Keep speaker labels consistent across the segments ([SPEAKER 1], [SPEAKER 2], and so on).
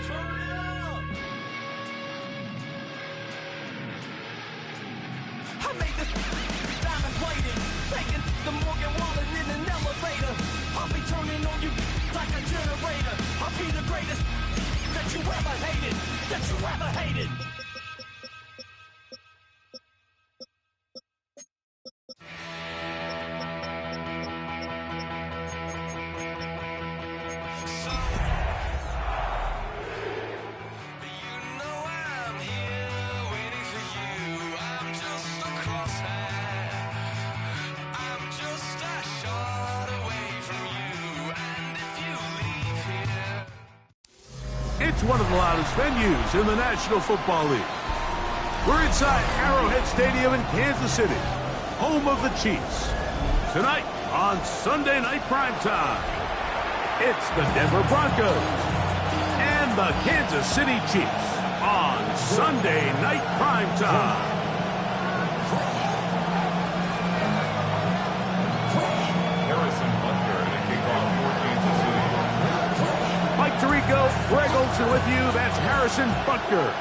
[SPEAKER 1] I made this diamond plated, taking the Morgan Wallen in an elevator. I'll be turning on you like a generator. I'll be the greatest that you ever hated, that you ever hated.
[SPEAKER 2] It's one of the loudest venues in the National Football League. We're inside Arrowhead Stadium in Kansas City, home of the Chiefs. Tonight on Sunday Night Primetime, it's the Denver Broncos and the Kansas City Chiefs on Sunday Night Primetime. Greg Olsen with you. That's Harrison Butker,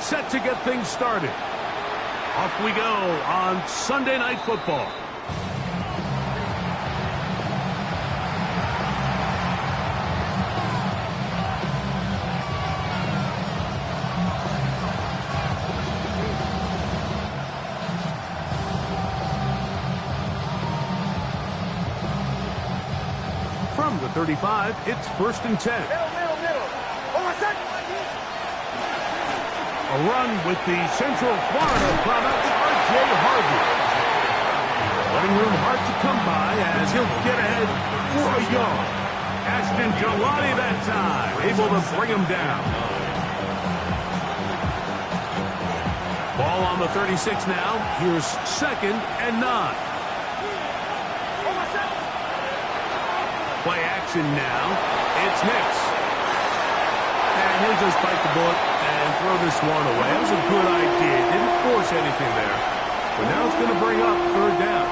[SPEAKER 2] set to get things started. Off we go on Sunday Night Football. From the 35, it's 1st and 10. A run with the Central Florida product, R.J. Harvey. Running room hard to come by as he'll get ahead for a yard. Ashton Gillotte that time, able to bring him down. Ball on the 36 now. Here's 2nd and 9. Play action now. It's Nix. And he'll just bite the bullet and throw this one away. It was a good idea. Didn't force anything there. But now it's going to bring up 3rd down.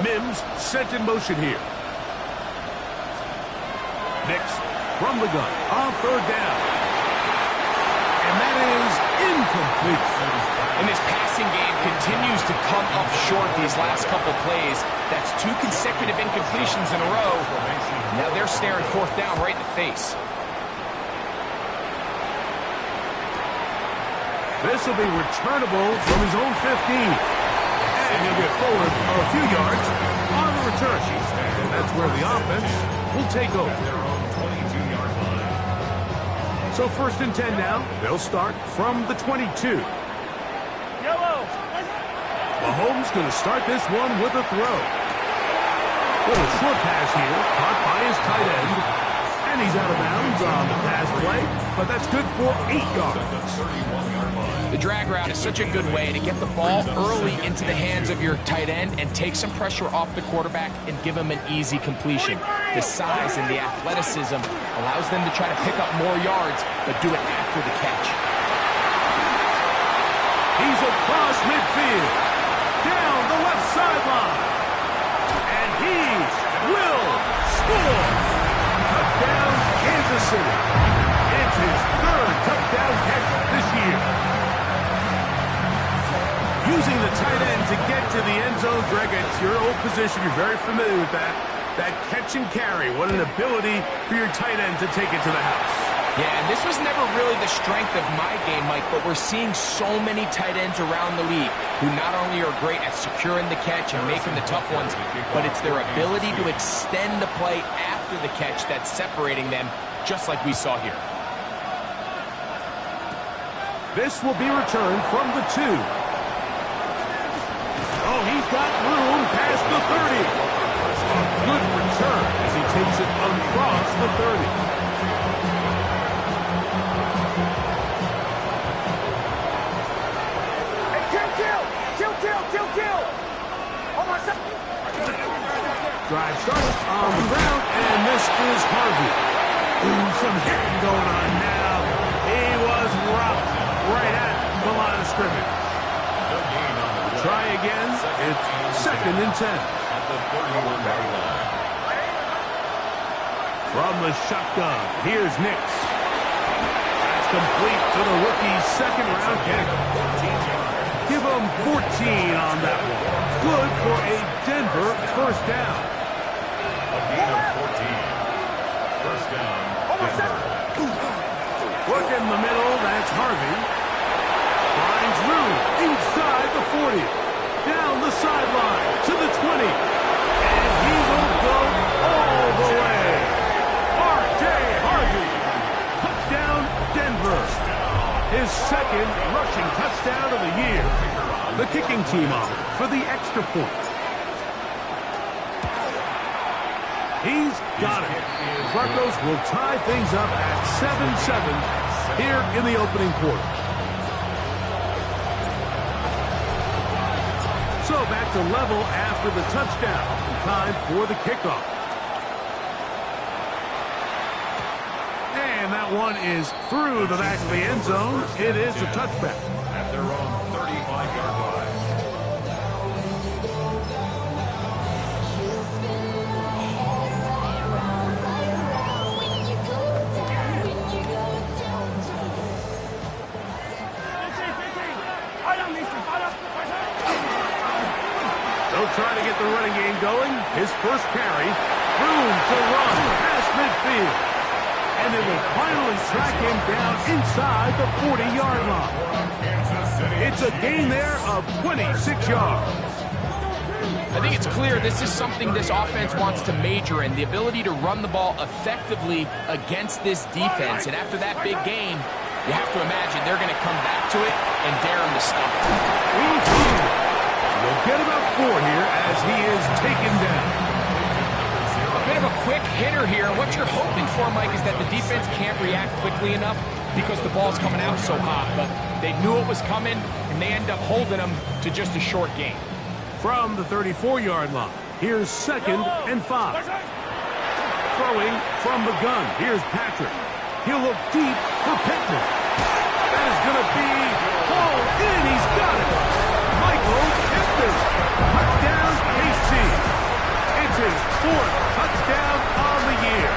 [SPEAKER 2] Mims sent in motion here. Nix from the gun on 3rd down. And that is incomplete.
[SPEAKER 3] And this passing game continues to come up short these last couple plays. That's 2 consecutive incompletions in a row. Now they're staring 4th down right in the face.
[SPEAKER 2] This will be returnable from his own 15. And he'll get forward a few yards on the return. And that's where the offense will take over. So 1st and 10 now. They'll start from the 22. Mahomes going to start this one with a throw. Little short pass here, caught by his tight end. And he's out of bounds on the pass play, but that's good for 8 yards.
[SPEAKER 3] The drag route is such a good way to get the ball early into the hands of your tight end and take some pressure off the quarterback and give him an easy completion. The size and the athleticism allows them to try to pick up more yards, but do it after the catch.
[SPEAKER 2] He's across midfield. Down the left sideline. And he will score. Touchdown, Kansas City. It's his 3rd touchdown catch this year. Using the tight end to get to the end zone, Greg, it's your old position. You're very familiar with that. That catch and carry. What an ability for your tight end to take it to the house.
[SPEAKER 3] Yeah, and this was never really the strength of my game, Mike, but we're seeing so many tight ends around the league who not only are great at securing the catch and making the tough ones, but it's their ability to extend the play after the catch that's separating them, just like we saw here.
[SPEAKER 2] This will be returned from the 2. Oh, he's got room past the 30. A good return as he takes it across the 30. Drive started on the ground, and this is Harvey. Ooh, some hitting going on now. He was rocked right at the line of scrimmage. Try again. It's 2nd and 10. From the shotgun, here's Nix. That's complete to the rookie's 2nd-round kick. Give him 14 on that one. Good for a Denver first down.
[SPEAKER 4] A gain of 14. First down, Denver.
[SPEAKER 2] Working the middle, that's Harvey. Finds room inside the 40. Down the sideline to the 20. And he will go all the way. R.J. Harvey. Touchdown, Denver. His 2nd rushing touchdown of the year. The kicking team on for the extra point. He's got it. Broncos will tie things up at 7-7 here in the opening quarter. So back to level after the touchdown. Time for the kickoff. And that one is through the back of the end zone. It is a touchback.
[SPEAKER 4] At their own 35-yard line.
[SPEAKER 2] They'll try to get the running game going. His first carry. Room to run past midfield. And they will finally track him down inside the 40-yard line. It's a gain there of 26 yards.
[SPEAKER 3] I think it's clear this is something this offense wants to major in, the ability to run the ball effectively against this defense. And after that big game, you have to imagine they're going to come back to it and dare him to stop.
[SPEAKER 2] They'll get about 4 here as he is taken down.
[SPEAKER 3] A bit of a quick hitter here. What you're hoping for, Mike, is that the defense can't react quickly enough because the ball's coming out so hot. But they knew it was coming, and they end up holding them to just a short gain.
[SPEAKER 2] From the 34-yard line, here's 2nd and 5. Throwing from the gun, here's Patrick. He'll look deep for Pittman. That is going to be hauled in. He's got it. Michael Pittman. Touchdown, KC. It's his 4th touchdown on the year.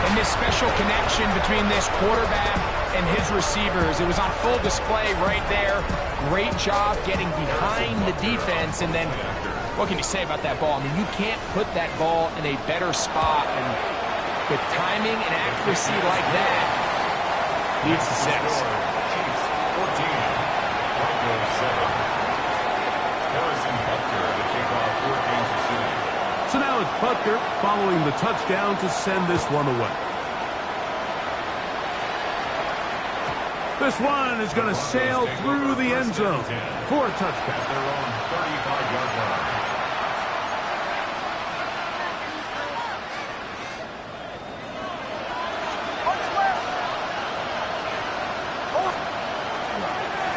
[SPEAKER 3] And this special connection between this quarterback and his receivers, it was on full display right there. Great job getting behind the defense. And then, what can you say about that ball? I mean, you can't put that ball in a better spot. And with timing and accuracy like that, leads to 6.
[SPEAKER 4] 14. Broncos 7. Harrison Butker to kick off 4 games of shooting.
[SPEAKER 2] So now it's Butker following the touchdown to send this one away. This one is going to sail through the end zone for a touchdown.
[SPEAKER 4] At their own 35-yard line.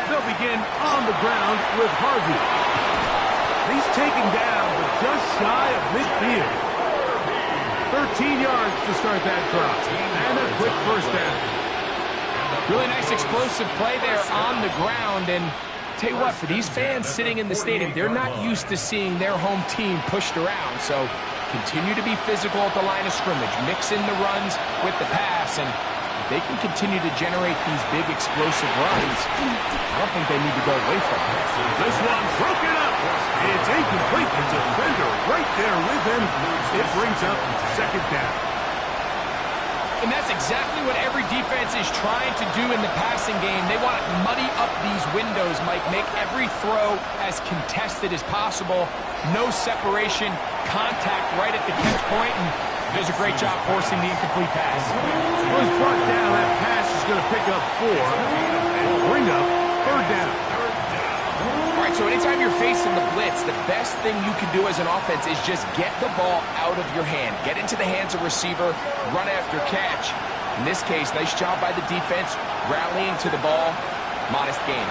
[SPEAKER 2] They'll begin on the ground with Harvey. He's taken down but just shy of midfield. 13 yards to start that drive. And a quick first down.
[SPEAKER 3] Really nice explosive play there on the ground. And tell you what, for these fans sitting in the stadium, they're not used to seeing their home team pushed around. So continue to be physical at the line of scrimmage. Mix in the runs with the pass. And if they can continue to generate these big explosive runs, I don't think they need to go away from it.
[SPEAKER 2] This one broken up. It's incomplete. The defender right there with him. It brings up 2nd down.
[SPEAKER 3] And that's exactly what every defense is trying to do in the passing game. They want to muddy up these windows, Mike. Make every throw as contested as possible. No separation, contact right at the catch point, and does a great job forcing the incomplete pass.
[SPEAKER 2] Well, he's brought down. That pass is going to pick up 4 and bring up 3rd down.
[SPEAKER 3] All right, so anytime you're facing the blitz, the best thing you can do as an offense is just get the ball out of your hand. Get into the hands of receiver, run after catch. In this case, nice job by the defense, rallying to the ball. Modest gain.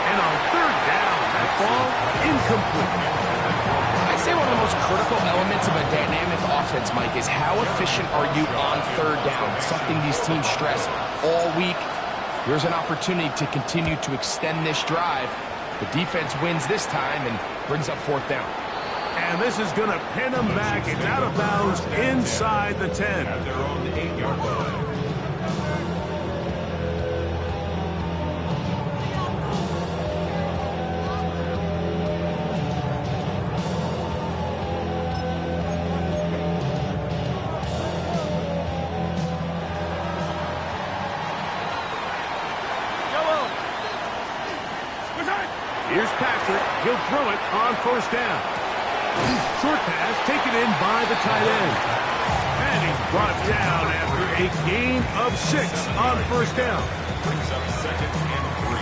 [SPEAKER 2] And on 3rd down, that ball incomplete.
[SPEAKER 3] I'd say one of the most critical elements of a dynamic offense offense, Mike, is how efficient are you on third down? Something these teams stress all week. Here's an opportunity to continue to extend this drive. The defense wins this time and brings up fourth down.
[SPEAKER 2] And this is going to pin them back. It's out of bounds inside the 10.
[SPEAKER 4] At their own 8-yard line.
[SPEAKER 2] Here's Patrick. He'll throw it on first down. Short pass taken in by the tight end. And he's brought down after a gain of 6 on first down.
[SPEAKER 4] Brings up 2nd and 3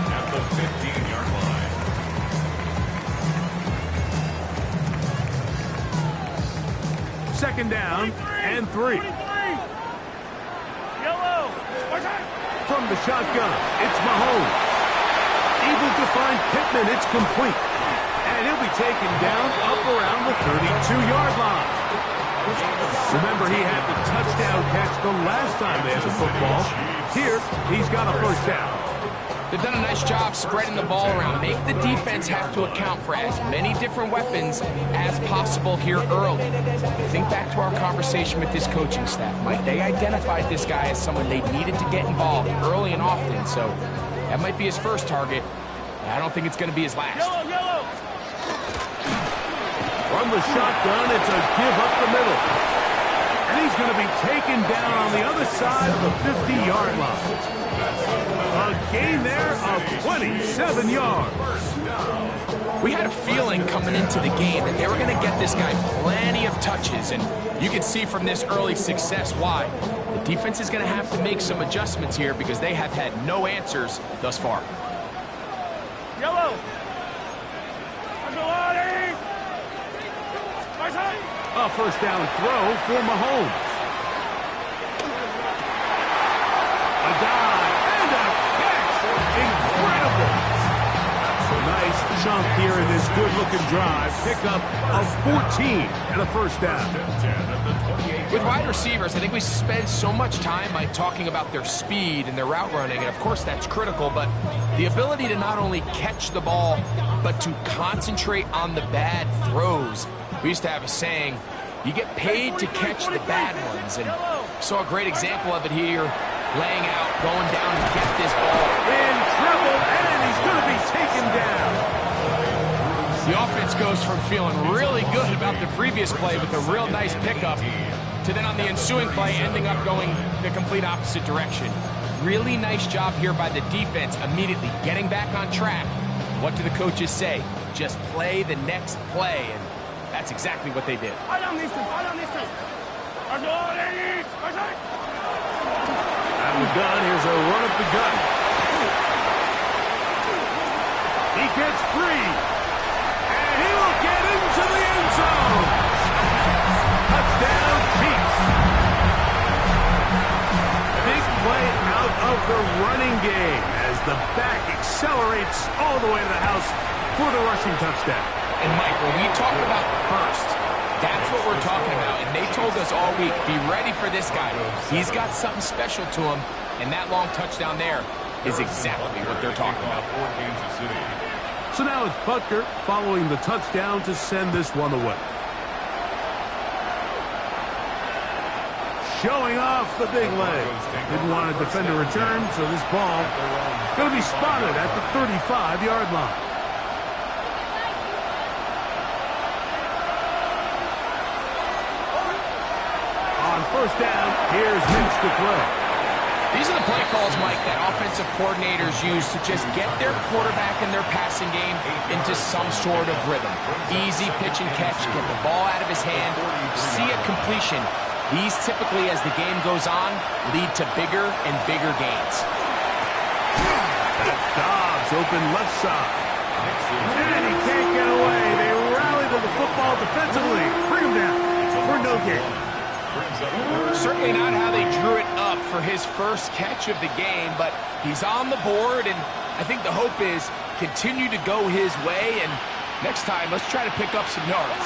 [SPEAKER 4] at the 15-yard line.
[SPEAKER 2] Second down and 3. From the shotgun, it's Mahomes. Able to find Pittman, it's complete. And he'll be taken down up around the 32-yard line. Remember, he had the touchdown catch the last time they had the football. Here, he's got a first down.
[SPEAKER 3] They've done a nice job spreading the ball around. Make the defense have to account for as many different weapons as possible here early. Think back to our conversation with this coaching staff, Mike. They identified this guy as someone they needed to get involved early and often, so that might be his first target. I don't think it's going to be his last.
[SPEAKER 2] From the shotgun, it's a give up the middle. And he's going to be taken down on the other side of the 50-yard line. A gain there of 27 yards.
[SPEAKER 3] We had a feeling coming into the game that they were going to get this guy plenty of touches, and you can see from this early success why. The defense is going to have to make some adjustmts here because they have had no answers thus far.
[SPEAKER 2] A first down throw for Mahomes. A dive and a catch. Incredible. Nice chunk here in this good-looking drive. Pickup of 14 and a first down.
[SPEAKER 3] With wide receivers, I think we spend so much time by talking about their speed and their route running, and of course that's critical, but the ability to not only catch the ball, but to concentrate on the bad throws. We used to have a saying, you get paid to catch the bad ones, and saw a great example of it here, laying out, going down to get this ball.
[SPEAKER 2] In trouble, and he's going to be taken down.
[SPEAKER 3] The offense goes from feeling really good about the previous play with a real nice pickup to then on the ensuing play ending up going the complete opposite direction. Really nice job here by the defense, immediately getting back on track. What do the coaches say? Just play the next play, and that's exactly what they did.
[SPEAKER 2] Out of the gun, here's a run up the gut. He gets free, and he will get into the end zone. Touchdown, Chiefs. Big play out of the running game as the back accelerates all the way to the house for the rushing touchdown.
[SPEAKER 3] And Mike, when we talk about burst, that's what we're talking about. And they told us all week, be ready for this guy. He's got something special to him, and that long touchdown there is exactly what they're talking about.
[SPEAKER 2] So now it's Butker following the touchdown to send this one away. Showing off the big leg. Didn't want to defend a return, so this ball going to be spotted at the 35-yard line. On first down, here's Mitch to play.
[SPEAKER 3] These are the play calls, Mike, that offensive coordinators use to just get their quarterback and their passing game into some sort of rhythm. Easy pitch and catch, get the ball out of his hand, see a completion. These typically, as the game goes on, lead to bigger and bigger gains.
[SPEAKER 2] That Dobbs open left side. And he can't get away. They rally to the football defensively. Bring him down for no gain.
[SPEAKER 3] Certainly not how they drew it up for his first catch of the game, but he's on the board, and I think the hope is continue to go his way, and next time, let's try to pick up some yards.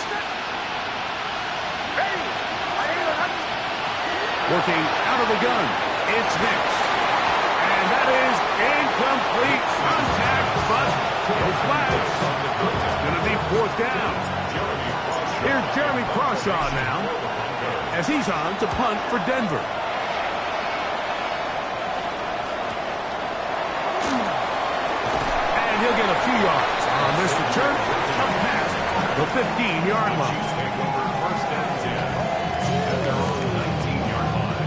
[SPEAKER 2] Working out of the gun. It's Hicks. And that is incomplete. Contact, but no flags. It's going to be 4th down. Here's Jeremy Crawshaw now, as he's on to punt for Denver. And he'll get a few yards on this return, up past the 15-yard line.
[SPEAKER 4] Take over 1st and 10 at their own 19-yard line.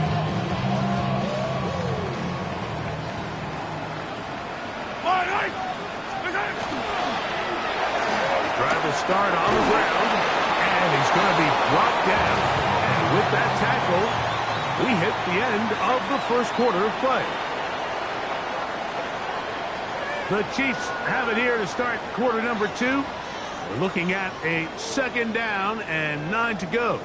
[SPEAKER 2] Trying to start on the ground, and he's going to be brought down. And with that tackle, we hit the end of the first quarter of play. The Chiefs have it here to start quarter number 2. We're looking at a 2nd down and 9 to go.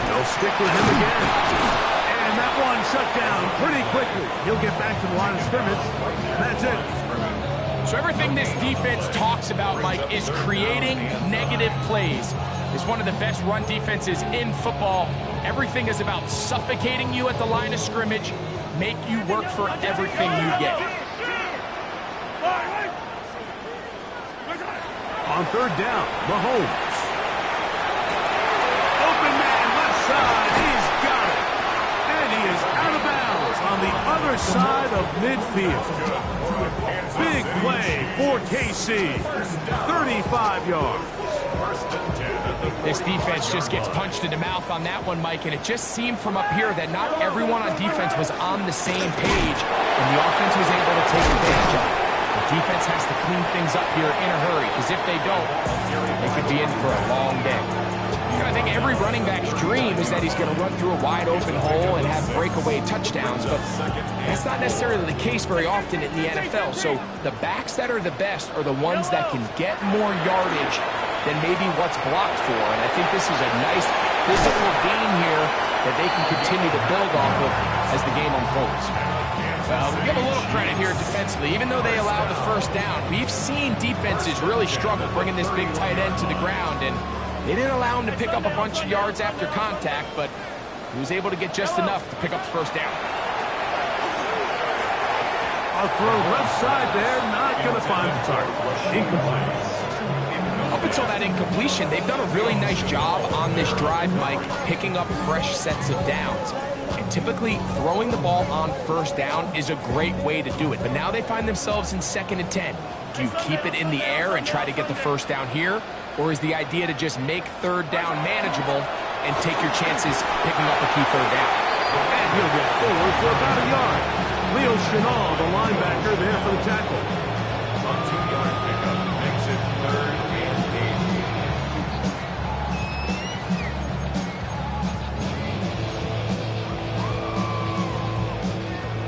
[SPEAKER 2] They'll stick with him again. And that one shut down pretty quickly. He'll get back to the line of scrimmage. That's it.
[SPEAKER 3] So everything this defense talks about, Mike, is creating negative plays. It's one of the best run defenses in football. Everything is about suffocating you at the line of scrimmage, make you work for everything you get.
[SPEAKER 2] On 3rd down, Mahomes. Open man, left side. He's got it. And he is out of bounds on the other side of midfield. Big play for KC. 35 yards.
[SPEAKER 3] This defense just gets punched in the mouth on that one, Mike, and it just seemed from up here that not everyone on defense was on the same page, and the offense was able to take advantage of it. The defense has to clean things up here in a hurry, because if they don't, they could be in for a long day. I think every running back's dream is that he's going to run through a wide open hole and have breakaway touchdowns, but that's not necessarily the case very often in the NFL. So the backs that are the best are the ones that can get more yardage than maybe what's blocked for. And I think this is a nice physical gain here that they can continue to build off of as the game unfolds. Well, we give a little credit here defensively. Even though they allowed the 1st down, we've seen defenses really struggle bringing this big tight end to the ground, and they didn't allow him to pick up a bunch of yards after contact, but he was able to get just enough to pick up the 1st down.
[SPEAKER 2] A throw left side there, not going to find the target. Incomplete.
[SPEAKER 3] Up until that incompletion, they've done a really nice job on this drive, Mike, picking up fresh sets of downs. And typically, throwing the ball on 1st down is a great way to do it. But now they find themselves in 2nd and 10. Do you keep it in the air and try to get the 1st down here? Or is the idea to just make 3rd down manageable and take your chances picking up a key 3rd down?
[SPEAKER 2] And he'll get forward for about a yard. Leo Chenal, the linebacker, there for the tackle.
[SPEAKER 4] A 2-yard pickup makes it 3rd and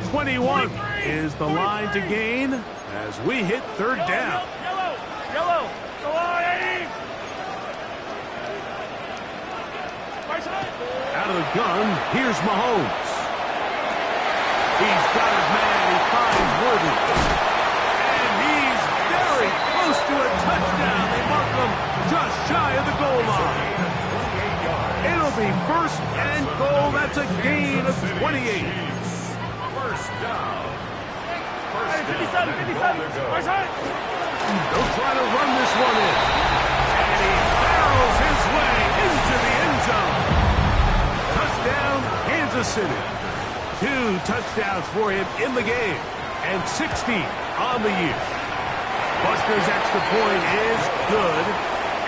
[SPEAKER 2] 8. 21 is the line to gain as we hit 3rd down.
[SPEAKER 1] Yellow. Go on,
[SPEAKER 2] Out of the gun, here's Mahomes. He's got his man, he finds Worthy. And he's very close to a touchdown. They mark him just shy of the goal line. It'll be 1st and goal. That's a gain of 28.
[SPEAKER 4] 1st down.
[SPEAKER 1] 57.
[SPEAKER 2] They'll try to run this one in. And he barrels his way into the end zone. Touchdown, Kansas City. 2 touchdowns for him in the game. And 60 on the year. Buster's extra point is good.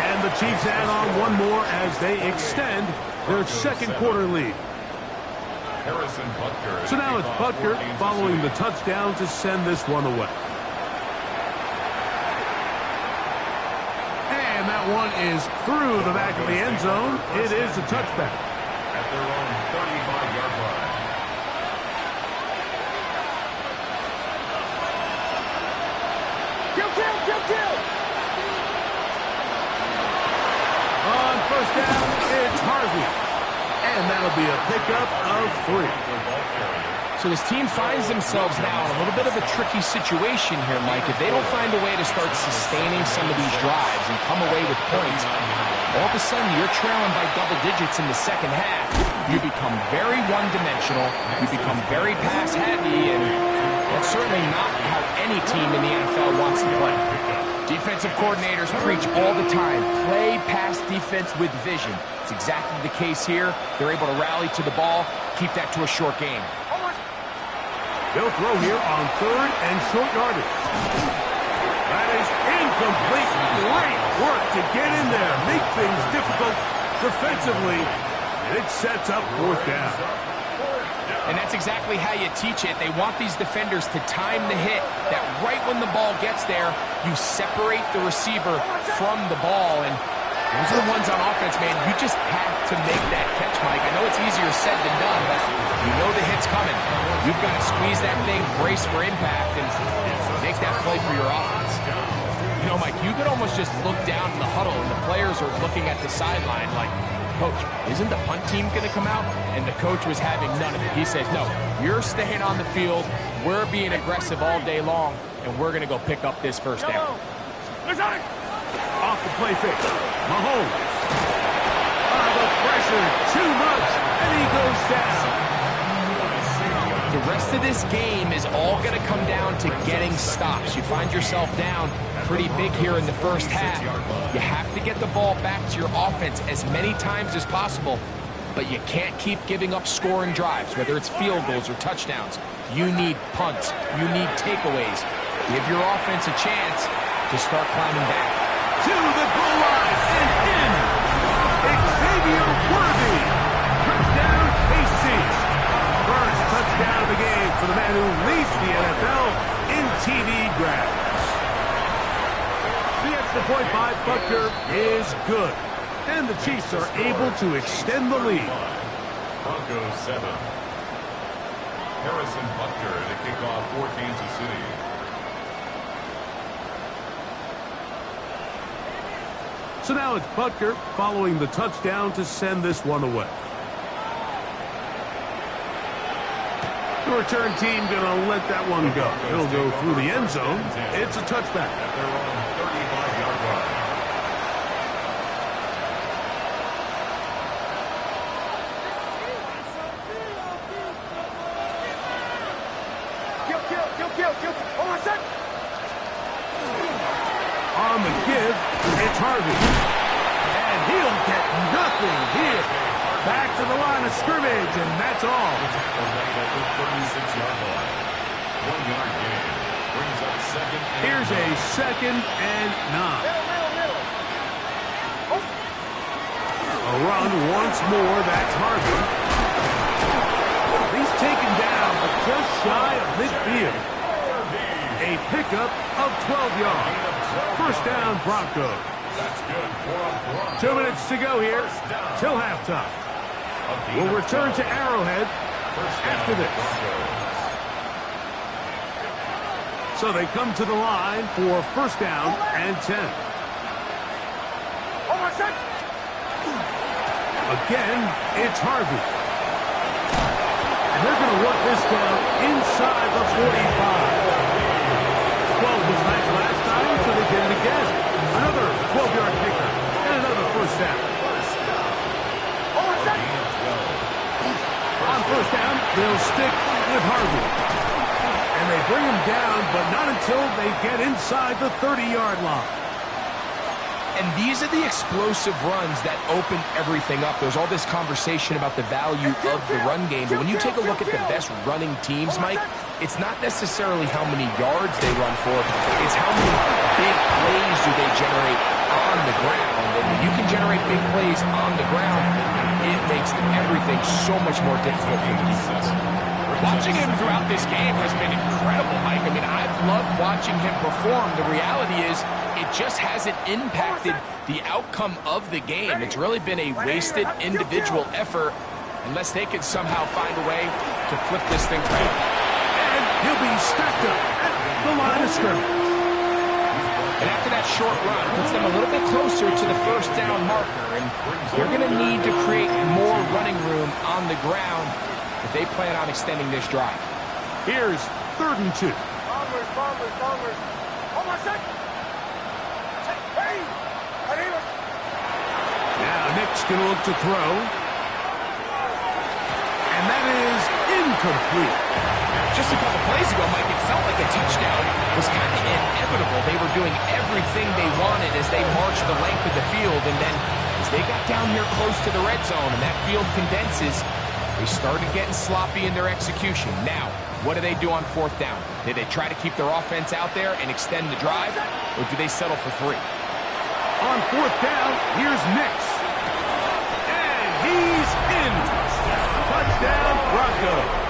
[SPEAKER 2] And the Chiefs add on one more as they extend their 2nd quarter lead.
[SPEAKER 4] Harrison Butker.
[SPEAKER 2] So now it's Butker following the touchdown to send this one away. And that one is through the back of the end zone. It is a touchback.
[SPEAKER 4] At their own 35-yard line.
[SPEAKER 1] Kill.
[SPEAKER 2] On 1st down, it's Harvey. And that'll be a pickup of 3.
[SPEAKER 3] So this team finds themselves now in a little bit of a tricky situation here, Mike. If they don't find a way to start sustaining some of these drives and come away with points, all of a sudden you're trailing by double digits in the second half. You become very one-dimensional. You become very pass-heavy, and that's certainly not how any team in the NFL wants to play. Defensive coordinators preach all the time, play pass defense with vision. It's exactly the case here. They're able to rally to the ball, keep that to a short game.
[SPEAKER 2] They'll throw here on 3rd and short yardage. That is incomplete. Great work to get in there, make things difficult defensively, and it sets up 4th down.
[SPEAKER 3] And that's exactly how you teach it. They want these defenders to time the hit, that right when the ball gets there, you separate the receiver from the ball. And those are the ones on offense, man. You just have to make that catch, Mike. I know it's easier said than done, but you know the hit's coming. You've got to squeeze that thing, brace for impact, and make that play for your offense. You know, Mike, you could almost just look down in the huddle, and the players are looking at the sideline like, Coach, isn't the punt team going to come out? And the coach was having none of it. He says, no, you're staying on the field. We're being aggressive all day long, and we're going to go pick up this first down.
[SPEAKER 2] Off the play fake. Mahomes. The pressure, too much, and he goes down.
[SPEAKER 3] The rest of this game is all going to come down to getting stops. You find yourself down pretty big here in the first half. You have to get the ball back to your offense as many times as possible, but you can't keep giving up scoring drives, whether it's field goals or touchdowns. You need punts. You need takeaways. Give your offense a chance to start climbing back.
[SPEAKER 2] To the goal line and in. Xavier Worthy. Touchdown, KC. First touchdown of the game for the man who leads the NFL in TD grabs. The extra point by Butker is good. And the Chiefs are able to extend the lead.
[SPEAKER 4] Broncos 7. Harrison Butker to kick off for Kansas City.
[SPEAKER 2] So now it's Butker following the touchdown to send this one away. The return team going to let that one go. It'll go through the end zone. It's a touchback.
[SPEAKER 4] At their own 35-yard line.
[SPEAKER 2] On the give, it's Harvey. And he'll get nothing here. Back to the line of scrimmage, and that's all.
[SPEAKER 4] At the 36-yard line. 1-yard gain. Brings up second.
[SPEAKER 2] Here's a 2nd and 9. A run once more, that's Harvey. He's taken down, but just shy of midfield. A pickup of 12 yards. First down, Broncos.
[SPEAKER 4] That's good.
[SPEAKER 2] 2 minutes to go here till halftime. We'll return to Arrowhead after this. So they come to the line for first down and 10. Again, it's Harvey. And they're going to work this down inside the 45. 12 was nice last time, so they did it again. Another 12-yard pickup and another first down. On first down, they'll stick with Harvey. And they bring him down, but not until they get inside the 30-yard line.
[SPEAKER 3] And these are the explosive runs that open everything up. There's all this conversation about the value of the run game, but when you take a look at the best running teams, Mike, it's not necessarily how many yards they run for, it's how many big plays do they generate on the ground. And when you can generate big plays on the ground, it makes everything so much more difficult for the defense. Watching him throughout this game has been incredible, Mike. I mean, I've loved watching him perform. The reality is it just hasn't impacted the outcome of the game. It's really been a wasted individual effort unless they can somehow find a way to flip this thing around.
[SPEAKER 2] And he'll be stacked up at the line of scrimmage.
[SPEAKER 3] And after that short run, puts them a little bit closer to the first down marker. And they're going to need to create more running room the ground if they plan on extending this drive.
[SPEAKER 2] Here's 3rd and 2.
[SPEAKER 1] Bombers. Hold on a sec. Hey!
[SPEAKER 2] Now Nick's going to look to throw. And that is incomplete.
[SPEAKER 3] Just a couple plays ago, Mike, it felt like a touchdown was kind of inevitable. They were doing everything they wanted as they marched the length of the field, and then as they got down here close to the red zone and that field condenses, they started getting sloppy in their execution. Now, what do they do on 4th down? Do they try to keep their offense out there and extend the drive, or do they settle for 3?
[SPEAKER 2] On 4th down, here's Nix. And he's in. Touchdown, Broncos.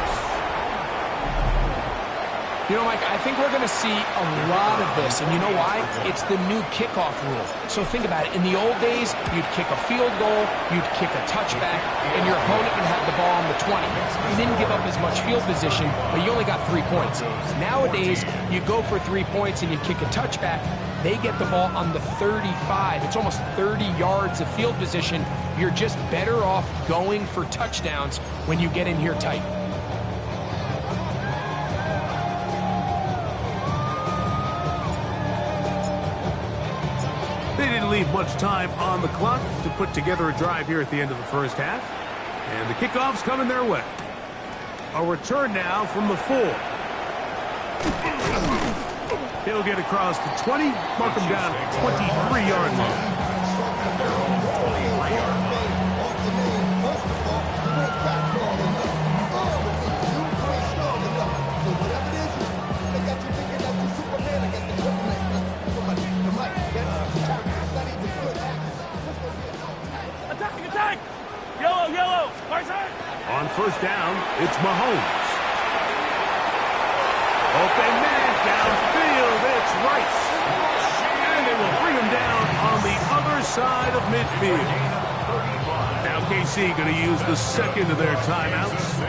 [SPEAKER 3] You know, Mike, I think we're going to see a lot of this, and you know why? It's the new kickoff rule. So think about it. In the old days, you'd kick a field goal, you'd kick a touchback, and your opponent would have the ball on the 20. You didn't give up as much field position, but you only got 3 points. Nowadays, you go for 3 points and you kick a touchback, they get the ball on the 35. It's almost 30 yards of field position. You're just better off going for touchdowns when you get in here tight.
[SPEAKER 2] They didn't leave much time on the clock to put together a drive here at the end of the first half. And the kickoff's coming their way. A return now from the 4. He'll get across the 20, mark him down 23-yard line.
[SPEAKER 1] Attack! Yellow!
[SPEAKER 2] On 1st down, it's Mahomes. Open man downfield, it's Rice. And they will bring him down on the other side of midfield. Now KC going to use the second of their timeouts,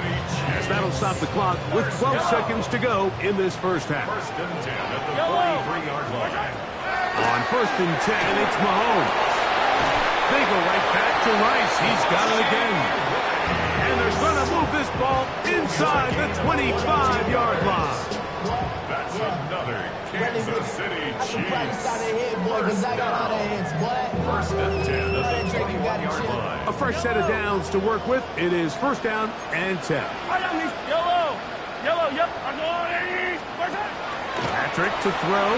[SPEAKER 2] as that'll stop the clock with 12 seconds to go in this first half.
[SPEAKER 4] 1st and 10 at the 43-yard line.
[SPEAKER 2] On 1st and 10, it's Mahomes. They go right back to Rice. He's got it again. And they're going to move this ball inside the 25-yard line.
[SPEAKER 4] That's another Kansas City Chiefs. 1st and 10 at the 21-yard line.
[SPEAKER 2] A fresh set of downs to work with. It is 1st down and 10.
[SPEAKER 1] Yellow, yep.
[SPEAKER 2] Patrick to throw.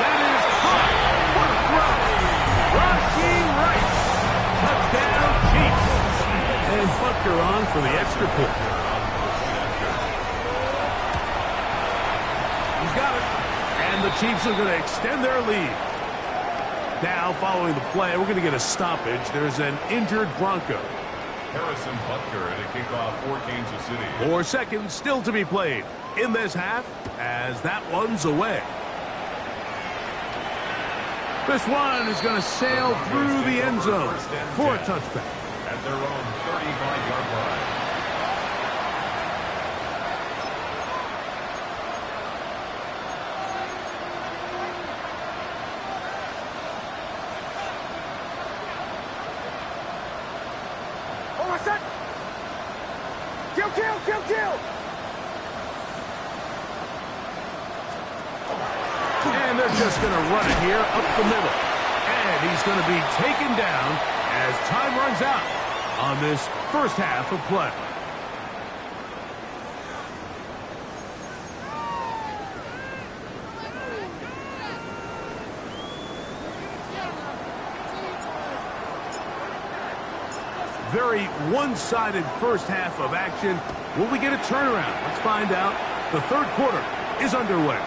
[SPEAKER 2] That is caught. What a throw. Rashee Rice. Touchdown, Chiefs. And Butker on for the extra point. He's got it. And the Chiefs are going to extend their lead. Now, following the play, we're going to get a stoppage. There's an injured Bronco.
[SPEAKER 4] Harrison Butker at a kickoff for Kansas City.
[SPEAKER 2] 4 seconds still to be played in this half as that one's away. This one is going to sail through the end zone for a touchback.
[SPEAKER 4] At their own 35-yard line.
[SPEAKER 1] Hold on a sec. Kill.
[SPEAKER 2] And they're just going to run it here up the middle. And he's going to be taken down as time runs out on this first half of play. Very one-sided first half of action. Will we get a turnaround? Let's find out. The third quarter is underway.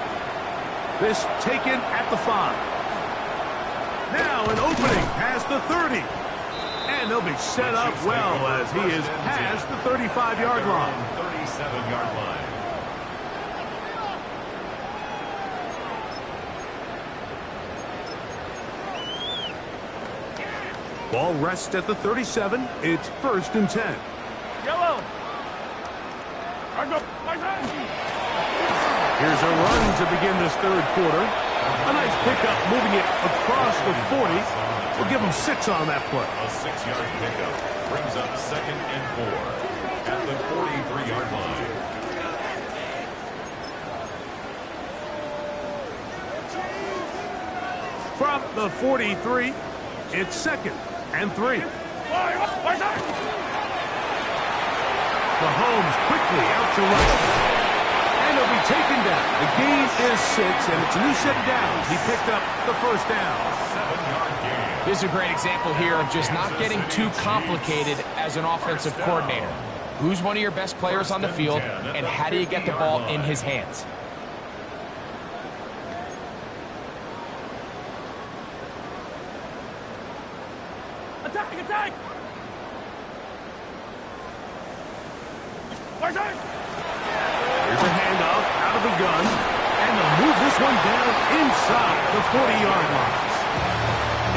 [SPEAKER 2] This taken at the 5. Now an opening past the 30. And they'll be set up well as he is past the 35-yard line.
[SPEAKER 4] 37-yard line.
[SPEAKER 2] Ball rests at the 37. It's 1st and 10.
[SPEAKER 1] Yellow.
[SPEAKER 2] Here's a run to begin this third quarter. A nice pickup moving it across the 40. We'll give them 6 on that play.
[SPEAKER 4] A 6-yard pickup brings up 2nd and 4 at the 43-yard line.
[SPEAKER 2] From the 43, it's 2nd and 3. Mahomes quickly out to rush. And he'll be taken down. The gain is 6, and it's a new set of downs. He picked up the first down.
[SPEAKER 4] 7-yard gain.
[SPEAKER 3] This is a great example here of just not getting too complicated as an offensive coordinator. Who's one of your best players on the field, and how do you get the ball in his hands?
[SPEAKER 1] Attack! Attack!
[SPEAKER 2] Here's a handoff out of the gun, and they'll move this one down inside the 40-yard line.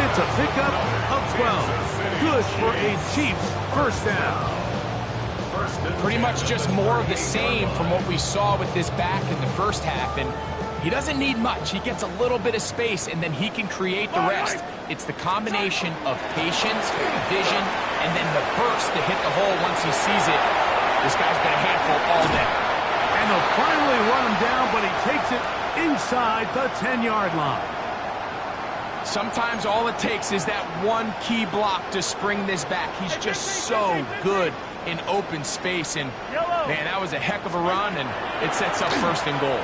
[SPEAKER 2] It's a pickup of 12. Good for a Chiefs first down.
[SPEAKER 3] Pretty much just more of the same from what we saw with this back in the first half, and he doesn't need much. He gets a little bit of space, and then he can create the rest. It's the combination of patience, vision, and then the burst to hit the hole once he sees it. This guy's been a handful all day.
[SPEAKER 2] And they'll finally run him down, but he takes it inside the 10-yard line.
[SPEAKER 3] Sometimes all it takes is that one key block to spring this back. He's just so good in open space, and man, that was a heck of a run, and it sets up 1st and goal.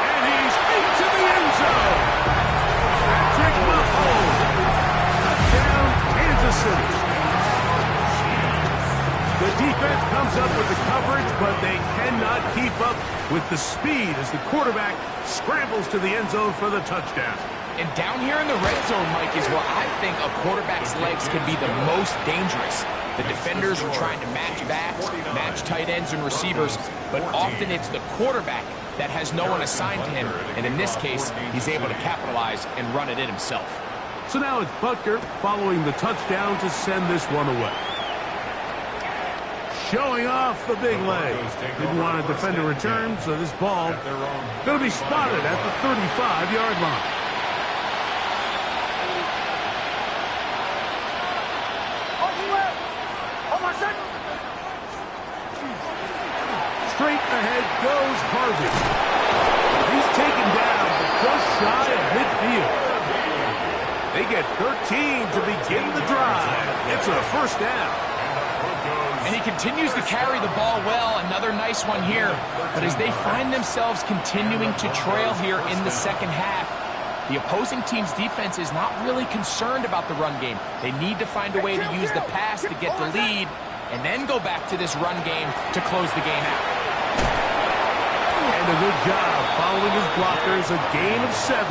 [SPEAKER 2] And he's into the end zone. Patrick Mahomes. Touchdown, Kansas City. The defense comes up with the coverage, but they cannot keep up with the speed as the quarterback scrambles to the end zone for the touchdown.
[SPEAKER 3] And down here in the red zone, Mike, is where I think a quarterback's legs can be the most dangerous. The defenders are trying to match backs, match tight ends and receivers, but often it's the quarterback that has no one assigned to him, and in this case, he's able to capitalize and run it in himself.
[SPEAKER 2] So now it's Butker following the touchdown to send this one away. Showing off the big leg. Didn't want to defend a return, so this ball going to be spotted at the 35-yard line. Straight ahead goes Harvey. He's taken down, but just shy of midfield. They get 13 to begin the drive. It's a first down.
[SPEAKER 3] And he continues to carry the ball well. Another nice one here. But as they find themselves continuing to trail here in the second half, the opposing team's defense is not really concerned about the run game. They need to find a way to use the pass to get the lead and then go back to this run game to close the game out.
[SPEAKER 2] And a good job following his blockers. A gain of 7.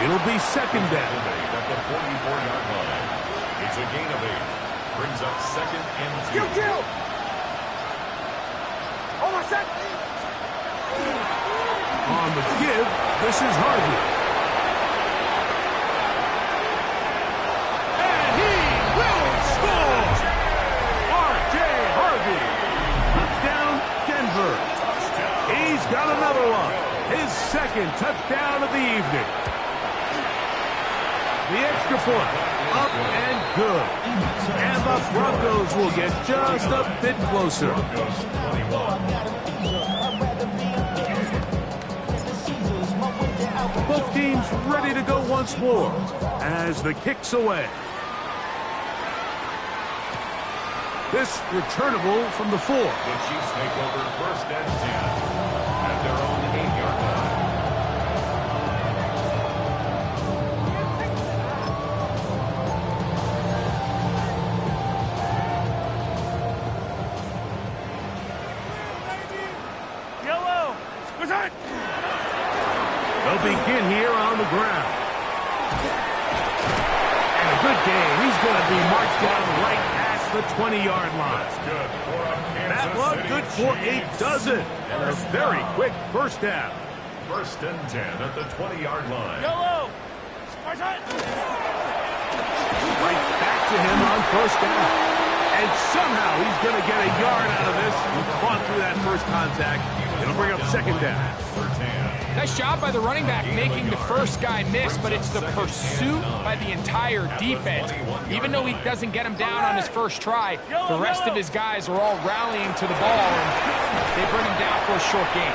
[SPEAKER 2] It'll be second down.
[SPEAKER 4] At the 44-yard line. It's a gain of 8. Brings up 2nd and 2.
[SPEAKER 2] On the give, this is Harvey. And he will score! R.J. Harvey. Touchdown, Denver. He's got another one. His 2nd touchdown of the evening. The extra point, up and good. And the Broncos will get just a bit closer. Both teams ready to go once more as the kick's away. This returnable from the 4.
[SPEAKER 4] The Chiefs take over 1st and 10 at their own 8-yard line.
[SPEAKER 2] They'll begin here on the ground. And a good game. He's going to be marched down right at the 20-yard line. That one good for a dozen. And a very quick first down.
[SPEAKER 4] 1st and 10 at the 20-yard line.
[SPEAKER 2] Right back to him on first down. And somehow he's going to get a yard out of this. He fought through that first contact. It'll bring up second down.
[SPEAKER 4] 3rd and 10.
[SPEAKER 3] Nice job by the running back making the first guy miss, but it's the pursuit by the entire defense. Even though he doesn't get him down on his first try, the rest of his guys are all rallying to the ball, and they bring him down for a short gain.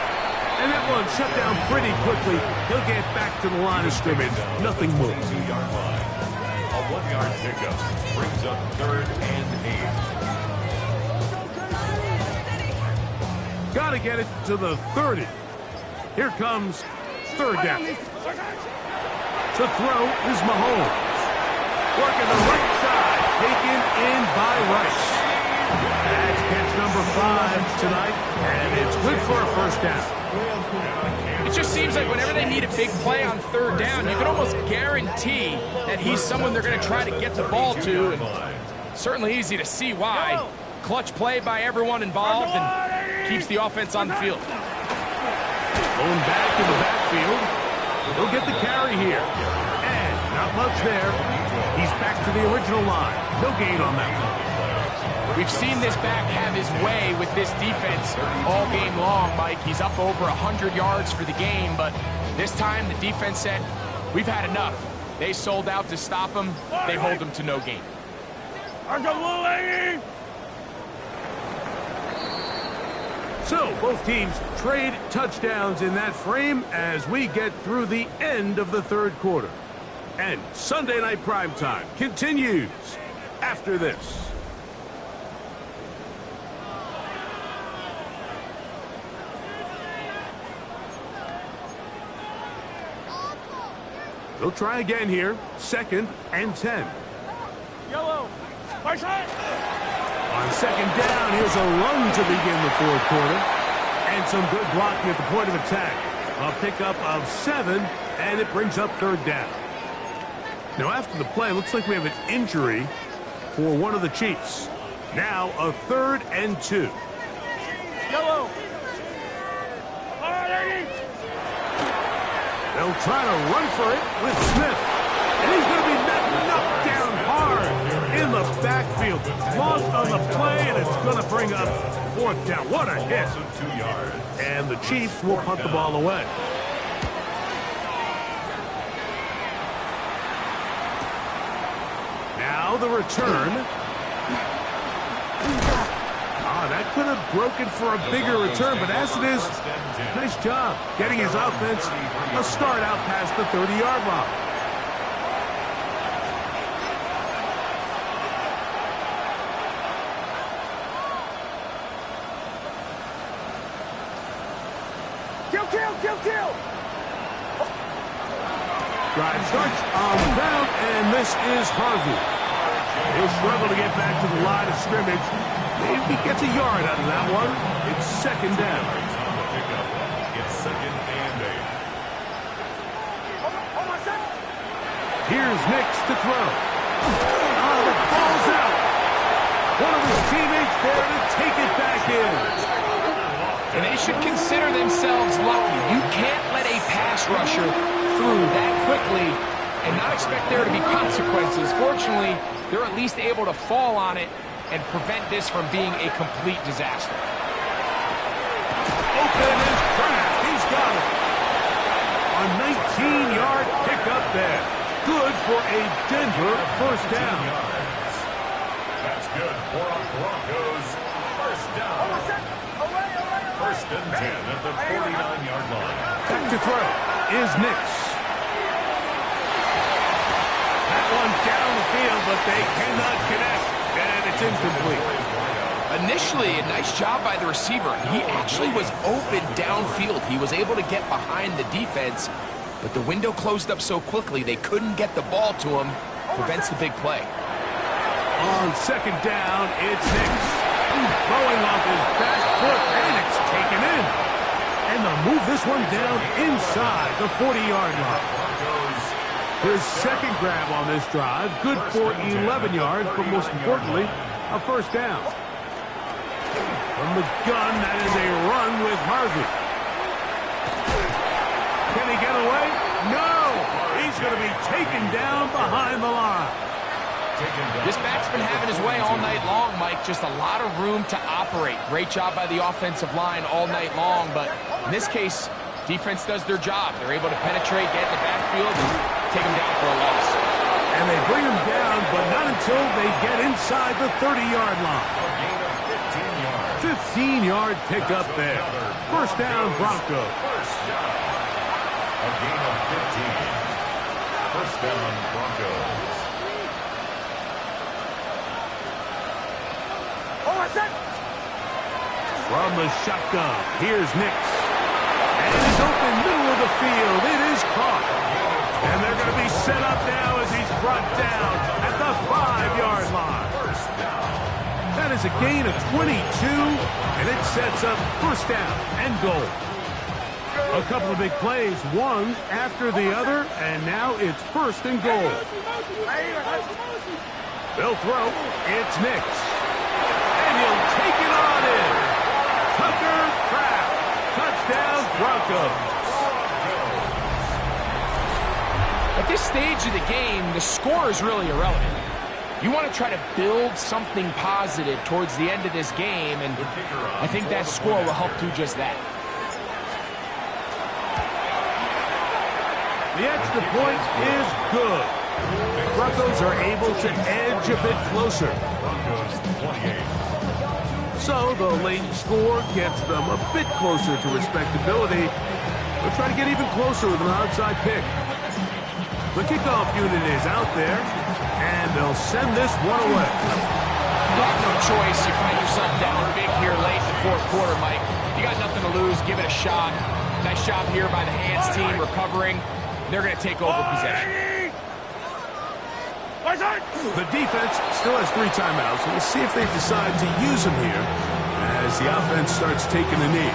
[SPEAKER 2] And that one shut down pretty quickly. He'll get back to the line of scrimmage. Nothing more.
[SPEAKER 4] 2-yard line. A 1-yard pickup brings up 3rd and 8.
[SPEAKER 2] Got to get it to the 30. Here comes 3rd down. To throw is Mahomes. Working the right side. Taken in by Rice. That's catch number 5 tonight. And it's good for a first down.
[SPEAKER 3] It just seems like whenever they need a big play on 3rd down, you can almost guarantee that he's someone they're going to try to get the ball to. And certainly easy to see why. Clutch play by everyone involved and keeps the offense on the field.
[SPEAKER 2] Going back to the backfield. He'll get the carry here. And not much there. He's back to the original line. No gain on that one.
[SPEAKER 3] We've seen this back have his way with this defense all game long, Mike. He's up over 100 yards for the game, but this time the defense said, we've had enough. They sold out to stop him. They hold him to no gain.
[SPEAKER 2] So, both teams trade touchdowns in that frame as we get through the end of the 3rd quarter. And Sunday Night Primetime continues after this. They'll try again here. 2nd and 10.
[SPEAKER 1] Yellow. Right side.
[SPEAKER 2] On 2nd down, here's a run to begin the 4th quarter. And some good blocking at the point of attack. A pickup of 7, and it brings up 3rd down. Now, after the play, looks like we have an injury for one of the Chiefs. Now, a 3rd and 2.
[SPEAKER 1] Yellow.
[SPEAKER 2] They'll try to run for it with Smith. And he's going to be knocked down hard in the backfield. Lost on the play, and it's going to bring up 4th down. What a hit.
[SPEAKER 4] 2 yards.
[SPEAKER 2] And the Chiefs will punt the ball away. Now the return. That could have broken for a bigger return, but as it is, nice job getting his offense a start out past the 30-yard line.
[SPEAKER 1] Kill.
[SPEAKER 2] Drive starts on the ground, and this is Harvey. He'll struggle to get back to the line of scrimmage. Maybe he gets a yard out of that one. It's 2nd down.
[SPEAKER 4] It's 2nd and 8.
[SPEAKER 2] Here's Nix to throw. Oh, the ball's out. One of his teammates there to take it back in.
[SPEAKER 3] And they should consider themselves lucky. You can't let a pass rusher through that quickly and not expect there to be consequences. Fortunately, they're at least able to fall on it and prevent this from being a complete disaster.
[SPEAKER 2] Open is Kraft. He's got it. A 19-yard pickup there. Good for a Denver first down.
[SPEAKER 4] That's good for a Broncos first down. 1st and 10 at the 49-yard line.
[SPEAKER 2] Back to throw is Nix. That one down the field, but they cannot connect. And it's incomplete.
[SPEAKER 3] Initially, a nice job by the receiver. He actually was open downfield. He was able to get behind the defense, but the window closed up so quickly they couldn't get the ball to him. Prevents the big play.
[SPEAKER 2] On 2nd down, it's Nix. Throwing off his back foot, and it's taken in. And they'll move this one down inside the 40-yard line. His 2nd grab on this drive, good for 11 yards, but most importantly, a first down. From the gun, that is a run with Harvey. Can he get away? No! He's going to be taken down behind the line.
[SPEAKER 3] This back's been having his way all night long, Mike. Just a lot of room to operate. Great job by the offensive line all night long, but in this case, Defense does their job. They're able to penetrate, get in the backfield, and take them down for a loss.
[SPEAKER 2] And they bring him down, but not until they get inside the 30-yard line.
[SPEAKER 4] A gain of 15 yards.
[SPEAKER 2] 15-yard pickup there. First down, Broncos.
[SPEAKER 4] First down. A gain of 15. First down, Broncos.
[SPEAKER 2] From the shotgun, here's Nix. And he's open middle of the field. It is caught. And they're going to be set up now as he's brought down at the 5-yard line.
[SPEAKER 4] First down.
[SPEAKER 2] That is a gain of 22, and it sets up first down and goal. A couple of big plays, one after the other, and now it's first and goal. They'll throw. It's Nix. And he'll take it on in. Tucker Kraft. Touchdown, Broncos.
[SPEAKER 3] At this stage of the game, the score is really irrelevant. You want to try to build something positive towards the end of this game, and I think that score will help do just that.
[SPEAKER 2] The extra point is good. Broncos are able to edge a bit closer.
[SPEAKER 4] Broncos 28.
[SPEAKER 2] So the late score gets them a bit closer to respectability. They'll try to get even closer with an onside pick. The kickoff unit is out there, and they'll send this one away.
[SPEAKER 3] You have no choice. You find yourself down big here late in the fourth quarter, Mike. You got nothing to lose. Give it a shot. Nice job here by the hands team recovering. They're going to take over possession.
[SPEAKER 2] The defense still has 3 timeouts. We'll see if they decide to use them here as the offense starts taking a knee.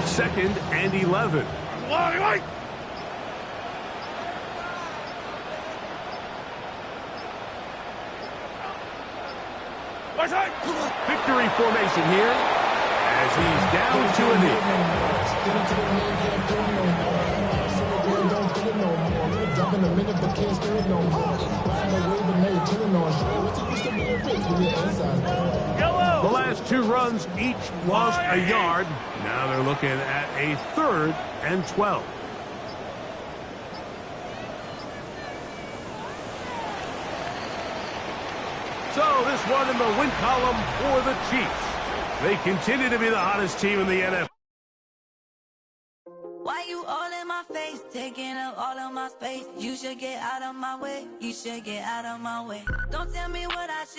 [SPEAKER 2] Second and 11. Victory formation here as he's down to a knee. The last 2 runs each lost a yard. Now they're looking at a 3rd and 12. So this one in the win column for the Chiefs. They continue to be the hottest team in the NFL.
[SPEAKER 5] Why you all in my face, taking up all of my space? You should get out of my way. You should get out of my way. Don't tell me what I should